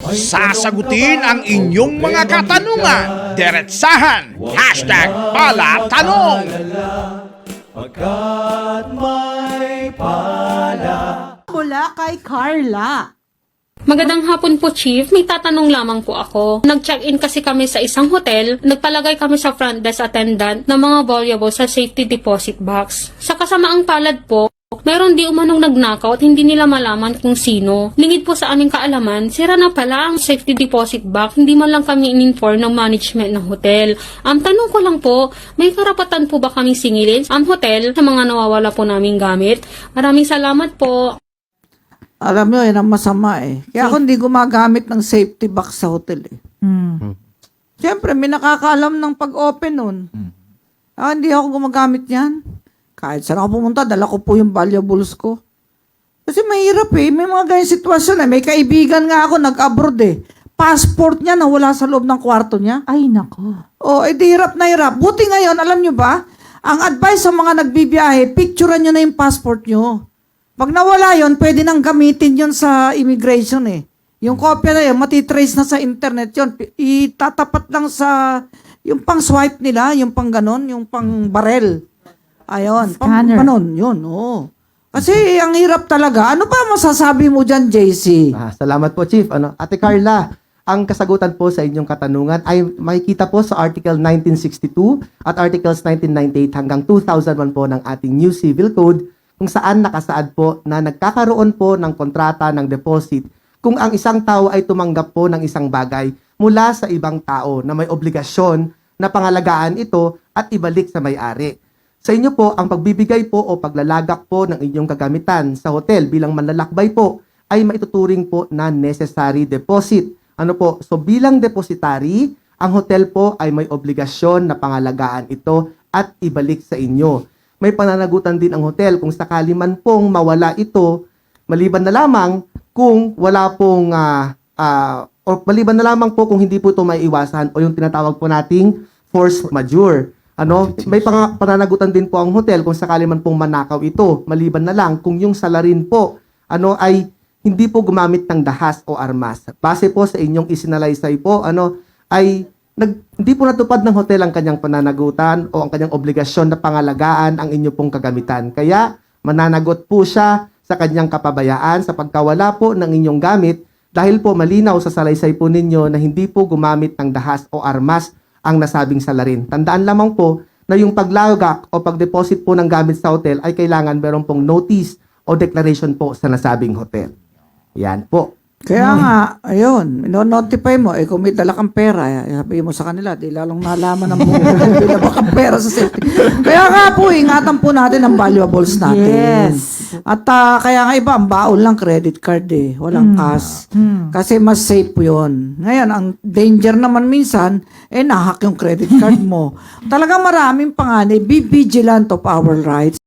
Sasagutin ang inyong mga katanungan. Diretsahan. #palatanong. Pagkat may pala. Mula kay Carla. Magandang hapon po, Chief. May tatanong lamang po ako. Nag-check-in kasi kami sa isang hotel. Nagpalagay kami sa front desk attendant ng mga valuables sa safety deposit box. Sa kasamaang palad po, mayroon di umanong nagnakaw at hindi nila malaman kung sino. Lingid po sa aming kaalaman, sira na pala ang safety deposit box. Hindi man lang kami in-inform ng management ng hotel. Ang tanong ko lang po, may karapatan po ba kaming singilin ang hotel sa mga nawawala po naming gamit? Maraming salamat po. Alam nyo, yan ang masama eh. Kaya ako hindi gumagamit ng safety box sa hotel eh. Siyempre, may nakakaalam ng pag-open nun. Hindi ako gumagamit yan. Kahit saan ako pumunta, dala ko po yung valuables ko. Kasi mahirap eh. May mga ganyan sitwasyon eh. May kaibigan nga ako, nag-abroad eh. Passport niya nawala sa loob ng kwarto niya. Ay, nako. Di hirap na hirap. Buti ngayon, alam nyo ba, ang advice sa mga nagbibiyahe, picturean nyo na yung passport nyo. Pag nawala yon, pwede nang gamitin yon sa immigration eh. Yung kopya na yun, matitrace na sa internet yon. Itatapat lang sa, yung pang swipe nila, yung pang ganon, yung pang barel. Ayon, Scanner. Panon, yun, oo. Kasi ang hirap talaga. Ano ba masasabi mo dyan, JC? Salamat po, Chief. Ate Carla, ang kasagutan po sa inyong katanungan ay makikita po sa Article 1962 at Articles 1998 hanggang 2001 po ng ating New Civil Code, kung saan nakasaad po na nagkakaroon po ng kontrata ng deposit kung ang isang tao ay tumanggap po ng isang bagay mula sa ibang tao na may obligasyon na pangalagaan ito at ibalik sa may-ari. Sa inyo po, ang pagbibigay po o paglalagak po ng inyong kagamitan sa hotel bilang manlalakbay po ay maituturing po na necessary deposit. So bilang depositary, ang hotel po ay may obligasyon na pangalagaan ito at ibalik sa inyo. May pananagutan din ang hotel kung sakali man pong mawala ito, maliban na lamang kung wala pong, o maliban na lamang po kung hindi po ito maiiwasan o yung tinatawag po nating force majeure. May pananagutan din po ang hotel kung sakali man pong manakaw ito, maliban na lang kung yung salarin po ay hindi po gumamit ng dahas o armas. Base po sa inyong isinalaysay po, hindi po natupad ng hotel ang kanyang pananagutan o ang kanyang obligasyon na pangalagaan ang inyo pong kagamitan. Kaya mananagot po siya sa kanyang kapabayaan sa pagkawala po ng inyong gamit dahil po malinaw sa salaysay po ninyo na hindi po gumamit ng dahas o armas ang nasabing salarin. Tandaan lamang po na yung paglagak o pagdeposit po ng gamit sa hotel ay kailangan meron pong notice o declaration po sa nasabing hotel. Yan po. Kaya nga, ayun, notify mo, kung may dala kang pera, sabihin mo sa kanila, di lalong nalaman ng mga may dala kang pera sa safety. Kaya nga po, ingatan po natin ang valuables natin. Yes. At kaya nga iba, ang baon lang credit card walang cash. Kasi mas safe yun. Ngayon, ang danger naman minsan, nahack yung credit card mo. Talagang maraming panganay, be vigilant of our rights.